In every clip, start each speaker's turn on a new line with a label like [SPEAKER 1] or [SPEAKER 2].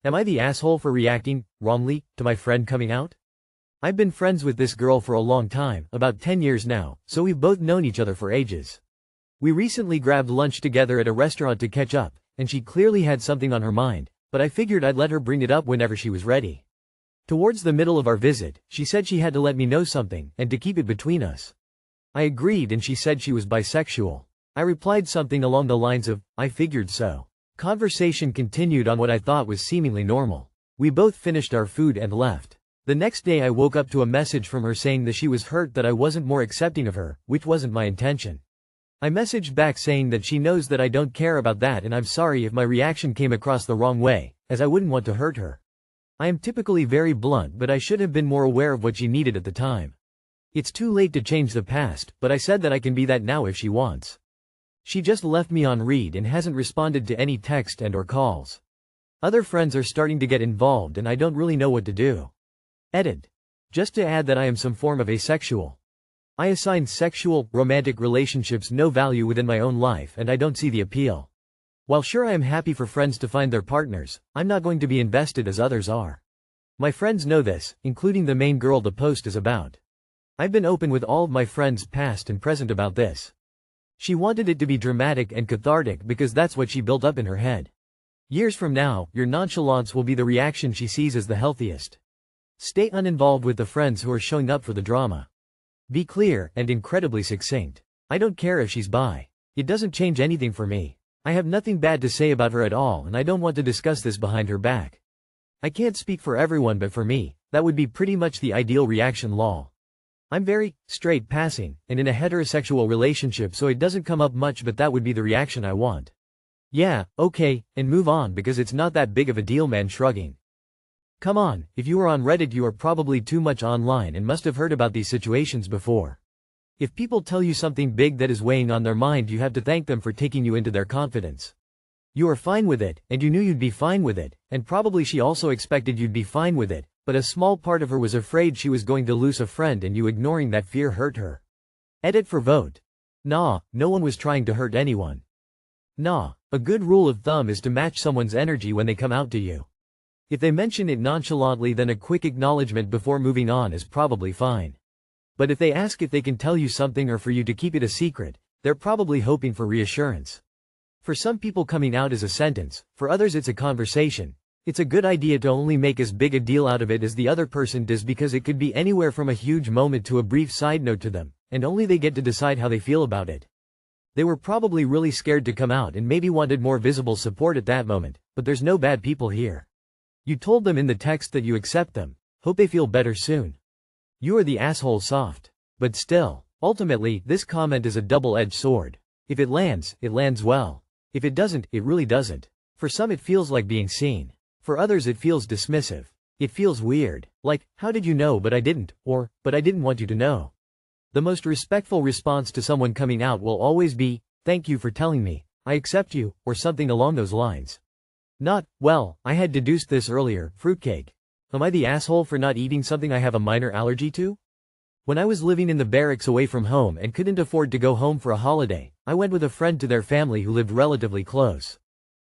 [SPEAKER 1] Am I the asshole for reacting wrongly to my friend coming out? I've been friends with this girl for a long time, about 10 years now, so we've both known each other for ages. We recently grabbed lunch together at a restaurant to catch up, and she clearly had something on her mind, but I figured I'd let her bring it up whenever she was ready. Towards the middle of our visit, she said she had to let me know something, and to keep it between us. I agreed and she said she was bisexual. I replied something along the lines of, I figured so. Conversation continued on what I thought was seemingly normal. We both finished our food and left. The next day I woke up to a message from her saying that she was hurt that I wasn't more accepting of her, which wasn't my intention. I messaged back saying that she knows that I don't care about that and I'm sorry if my reaction came across the wrong way, as I wouldn't want to hurt her. I am typically very blunt, but I should have been more aware of what she needed at the time. It's too late to change the past, but I said that I can be that now if she wants. She just left me on read and hasn't responded to any text and/or calls. Other friends are starting to get involved and I don't really know what to do. Edit. Just to add that I am some form of asexual. I assign sexual, romantic relationships no value within my own life and I don't see the appeal. While sure I am happy for friends to find their partners, I'm not going to be invested as others are. My friends know this, including the main girl the post is about. I've been open with all of my friends past and present about this. She wanted it to be dramatic and cathartic because that's what she built up in her head. Years from now, your nonchalance will be the reaction she sees as the healthiest. Stay uninvolved with the friends who are showing up for the drama. Be clear and incredibly succinct. I don't care if she's bi. It doesn't change anything for me. I have nothing bad to say about her at all and I don't want to discuss this behind her back. I can't speak for everyone, but for me, that would be pretty much the ideal reaction. Lol. I'm very straight passing and in a heterosexual relationship, so it doesn't come up much, but that would be the reaction I want. Yeah, okay, and move on because it's not that big of a deal. Man shrugging. Come on, if you are on Reddit you are probably too much online and must have heard about these situations before. If people tell you something big that is weighing on their mind, you have to thank them for taking you into their confidence. You are fine with it, and you knew you'd be fine with it, and probably she also expected you'd be fine with it, but a small part of her was afraid she was going to lose a friend and you ignoring that fear hurt her. Edit for vote. Nah, no one was trying to hurt anyone. Nah, a good rule of thumb is to match someone's energy when they come out to you. If they mention it nonchalantly, then a quick acknowledgement before moving on is probably fine. But if they ask if they can tell you something or for you to keep it a secret, they're probably hoping for reassurance. For some people, coming out is a sentence, for others it's a conversation. It's a good idea to only make as big a deal out of it as the other person does, because it could be anywhere from a huge moment to a brief side note to them, and only they get to decide how they feel about it. They were probably really scared to come out and maybe wanted more visible support at that moment, but there's no bad people here. You told them in the text that you accept them. Hope they feel better soon. You are the asshole. Soft. But still, ultimately, this comment is a double-edged sword. If it lands well. If it doesn't, it really doesn't. For some it feels like being seen. For others it feels dismissive. It feels weird. Like, how did you know but I didn't, or, but I didn't want you to know. The most respectful response to someone coming out will always be, thank you for telling me, I accept you, or something along those lines. Not, well, I had deduced this earlier, fruitcake. Am I the asshole for not eating something I have a minor allergy to? When I was living in the barracks away from home and couldn't afford to go home for a holiday, I went with a friend to their family who lived relatively close.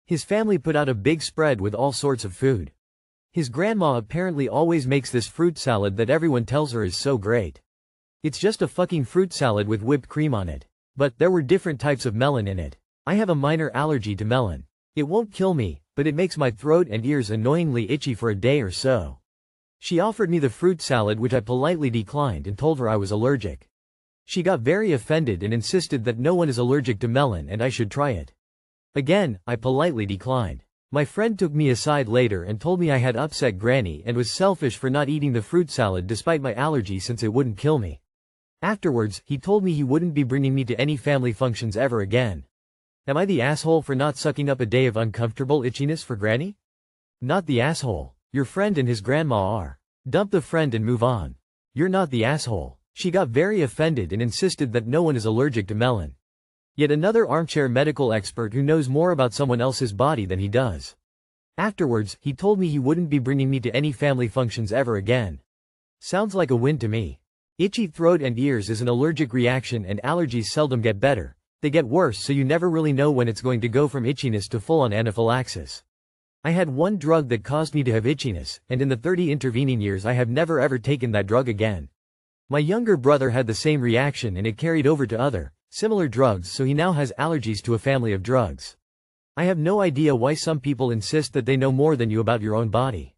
[SPEAKER 1] His family put out a big spread with all sorts of food. His grandma apparently always makes this fruit salad that everyone tells her is so great. It's just a fucking fruit salad with whipped cream on it. But there were different types of melon in it. I have a minor allergy to melon. It won't kill me, but it makes my throat and ears annoyingly itchy for a day or so. She offered me the fruit salad, which I politely declined and told her I was allergic. She got very offended and insisted that no one is allergic to melon and I should try it. Again, I politely declined. My friend took me aside later and told me I had upset Granny and was selfish for not eating the fruit salad despite my allergy since it wouldn't kill me. Afterwards, he told me he wouldn't be bringing me to any family functions ever again. Am I the asshole for not sucking up a day of uncomfortable itchiness for Granny? Not the asshole. Your friend and his grandma are. Dump the friend and move on. You're not the asshole. She got very offended and insisted that no one is allergic to melon. Yet another armchair medical expert who knows more about someone else's body than he does. Afterwards, he told me he wouldn't be bringing me to any family functions ever again. Sounds like a win to me. Itchy throat and ears is an allergic reaction and allergies seldom get better. They get worse, so you never really know when it's going to go from itchiness to full-on anaphylaxis. I had one drug that caused me to have itchiness, and in the 30 intervening years I have never ever taken that drug again. My younger brother had the same reaction and it carried over to other, similar drugs, so he now has allergies to a family of drugs. I have no idea why some people insist that they know more than you about your own body.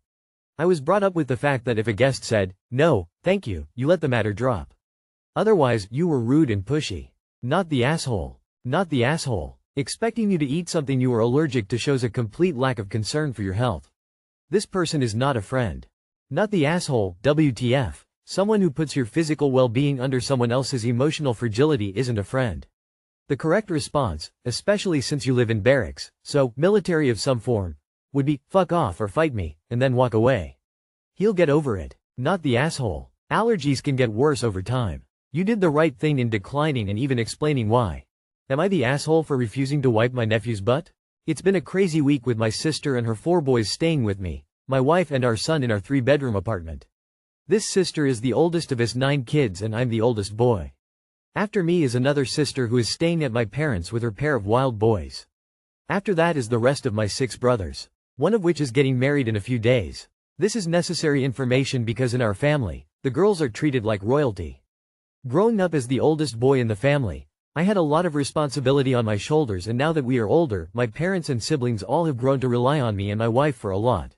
[SPEAKER 1] I was brought up with the fact that if a guest said, "No, thank you," you let the matter drop. Otherwise, you were rude and pushy. Not the asshole. Not the asshole. Expecting you to eat something you are allergic to shows a complete lack of concern for your health. This person is not a friend. Not the asshole. WTF. Someone who puts your physical well-being under someone else's emotional fragility isn't a friend. The correct response, especially since you live in barracks, so military of some form, would be, "Fuck off or fight me," and then walk away. He'll get over it. Not the asshole. Allergies can get worse over time. You did the right thing in declining and even explaining why. Am I the asshole for refusing to wipe my nephew's butt? It's been a crazy week with my sister and her 4 boys staying with me, my wife and our son in our 3-bedroom apartment. This sister is the oldest of his 9 kids and I'm the oldest boy. After me is another sister who is staying at my parents' with her pair of wild boys. After that is the rest of my 6 brothers, one of which is getting married in a few days. This is necessary information because in our family, the girls are treated like royalty. Growing up as the oldest boy in the family, I had a lot of responsibility on my shoulders, and now that we are older, my parents and siblings all have grown to rely on me and my wife for a lot.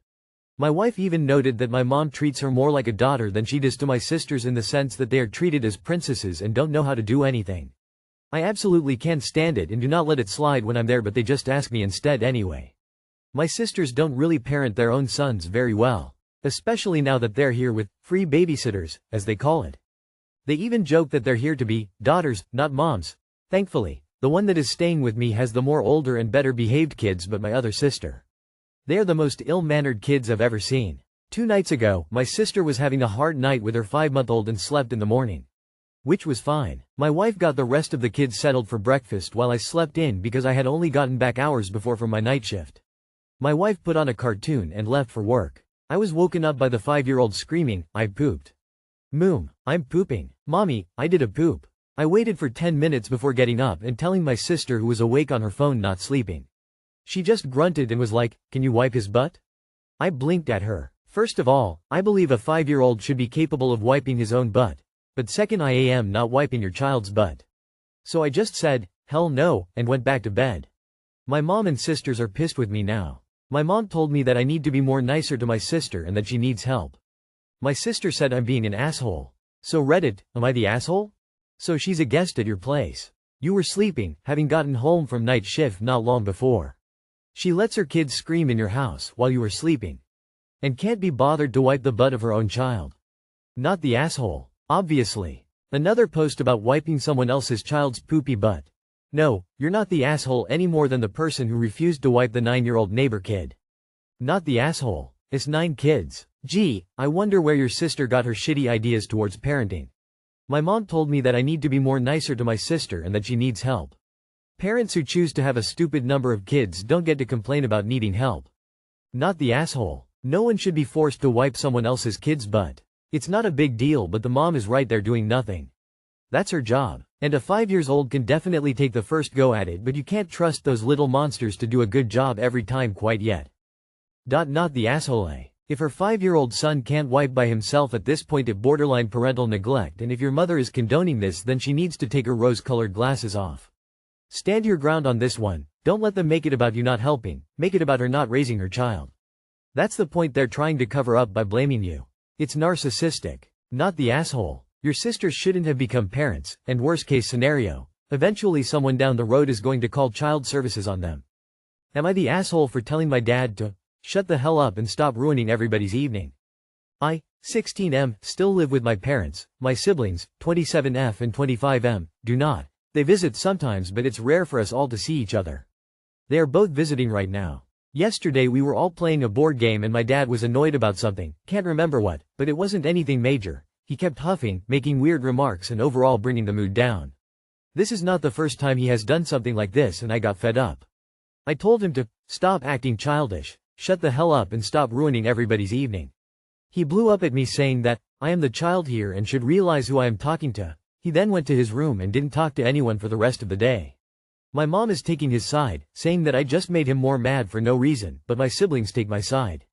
[SPEAKER 1] My wife even noted that my mom treats her more like a daughter than she does to my sisters, in the sense that they are treated as princesses and don't know how to do anything. I absolutely can't stand it and do not let it slide when I'm there, but they just ask me instead anyway. My sisters don't really parent their own sons very well, especially now that they're here with free babysitters, as they call it. They even joke that they're here to be daughters, not moms. Thankfully, the one that is staying with me has the more older and better behaved kids, but my other sister. They are the most ill-mannered kids I've ever seen. 2 nights ago, my sister was having a hard night with her 5-month-old and slept in the morning. Which was fine. My wife got the rest of the kids settled for breakfast while I slept in because I had only gotten back hours before from my night shift. My wife put on a cartoon and left for work. I was woken up by the 5-year-old screaming, "I pooped. Moom, I'm pooping. Mommy, I did a poop." I waited for 10 minutes before getting up and telling my sister, who was awake on her phone not sleeping. She just grunted and was like, "Can you wipe his butt?" I blinked at her. First of all, I believe a 5-year-old should be capable of wiping his own butt. But second, I am not wiping your child's butt. So I just said, "Hell no," and went back to bed. My mom and sisters are pissed with me now. My mom told me that I need to be more nicer to my sister and that she needs help. My sister said I'm being an asshole. So Reddit, am I the asshole? So she's a guest at your place. You were sleeping, having gotten home from night shift not long before. She lets her kids scream in your house while you were sleeping. And can't be bothered to wipe the butt of her own child. Not the asshole, obviously. Another post about wiping someone else's child's poopy butt. No, you're not the asshole any more than the person who refused to wipe the 9-year-old neighbor kid. Not the asshole. It's 9 kids. Gee, I wonder where your sister got her shitty ideas towards parenting. My mom told me that I need to be more nicer to my sister and that she needs help. Parents who choose to have a stupid number of kids don't get to complain about needing help. Not the asshole. No one should be forced to wipe someone else's kid's butt. It's not a big deal, but the mom is right there doing nothing. That's her job. And a 5-year-old can definitely take the first go at it, but you can't trust those little monsters to do a good job every time quite yet. Not the asshole. If her 5-year-old son can't wipe by himself at this point, it borderline parental neglect, and if your mother is condoning this, then she needs to take her rose-colored glasses off. Stand your ground on this one. Don't let them make it about you not helping, make it about her not raising her child. That's the point they're trying to cover up by blaming you. It's narcissistic. Not the asshole. Your sisters shouldn't have become parents, and worst case scenario, eventually someone down the road is going to call child services on them. Am I the asshole for telling my dad to shut the hell up and stop ruining everybody's evening? I, 16M, still live with my parents. My siblings, 27F and 25M, do not. They visit sometimes, but it's rare for us all to see each other. They are both visiting right now. Yesterday we were all playing a board game and my dad was annoyed about something, can't remember what, but it wasn't anything major. He kept huffing, making weird remarks and overall bringing the mood down. This is not the first time he has done something like this, and I got fed up. I told him to stop acting childish, shut the hell up and stop ruining everybody's evening. He blew up at me saying that I am the child here and should realize who I am talking to. He then went to his room and didn't talk to anyone for the rest of the day. My mom is taking his side, saying that I just made him more mad for no reason, but my siblings take my side.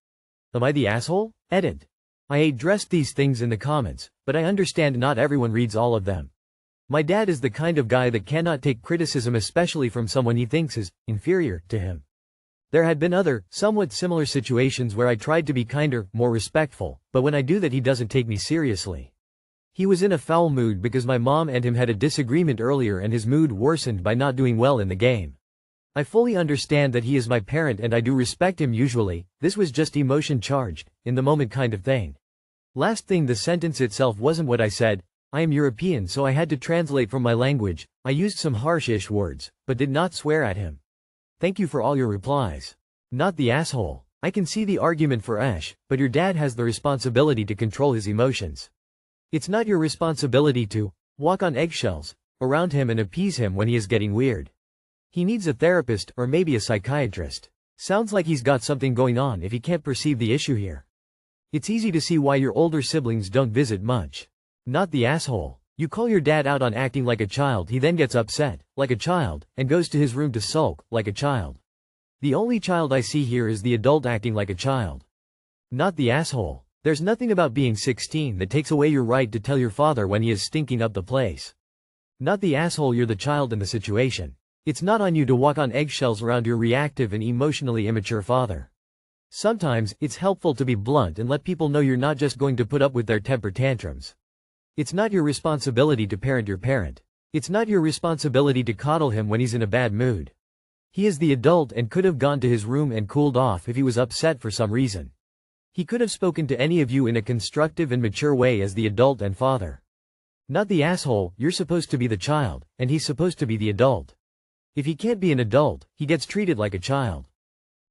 [SPEAKER 1] Am I the asshole? Edit. I addressed these things in the comments, but I understand not everyone reads all of them. My dad is the kind of guy that cannot take criticism, especially from someone he thinks is inferior to him. There had been other, somewhat similar situations where I tried to be kinder, more respectful, but when I do that he doesn't take me seriously. He was in a foul mood because my mom and him had a disagreement earlier and his mood worsened by not doing well in the game. I fully understand that he is my parent and I do respect him usually, this was just emotion charged, in the moment kind of thing. Last thing, the sentence itself wasn't what I said. I am European, so I had to translate from my language. I used some harsh-ish words, but did not swear at him. Thank you for all your replies. Not the asshole. I can see the argument for Ash, but your dad has the responsibility to control his emotions. It's not your responsibility to walk on eggshells around him and appease him when he is getting weird. He needs a therapist or maybe a psychiatrist. Sounds like he's got something going on if he can't perceive the issue here. It's easy to see why your older siblings don't visit much. Not the asshole. You call your dad out on acting like a child, he then gets upset, like a child, and goes to his room to sulk, like a child. The only child I see here is the adult acting like a child. Not the asshole. There's nothing about being 16 that takes away your right to tell your father when he is stinking up the place. Not the asshole, you're the child in the situation. It's not on you to walk on eggshells around your reactive and emotionally immature father. Sometimes, it's helpful to be blunt and let people know you're not just going to put up with their temper tantrums. It's not your responsibility to parent your parent. It's not your responsibility to coddle him when he's in a bad mood. He is the adult and could have gone to his room and cooled off if he was upset for some reason. He could have spoken to any of you in a constructive and mature way as the adult and father. Not the asshole, you're supposed to be the child, and he's supposed to be the adult. If he can't be an adult, he gets treated like a child.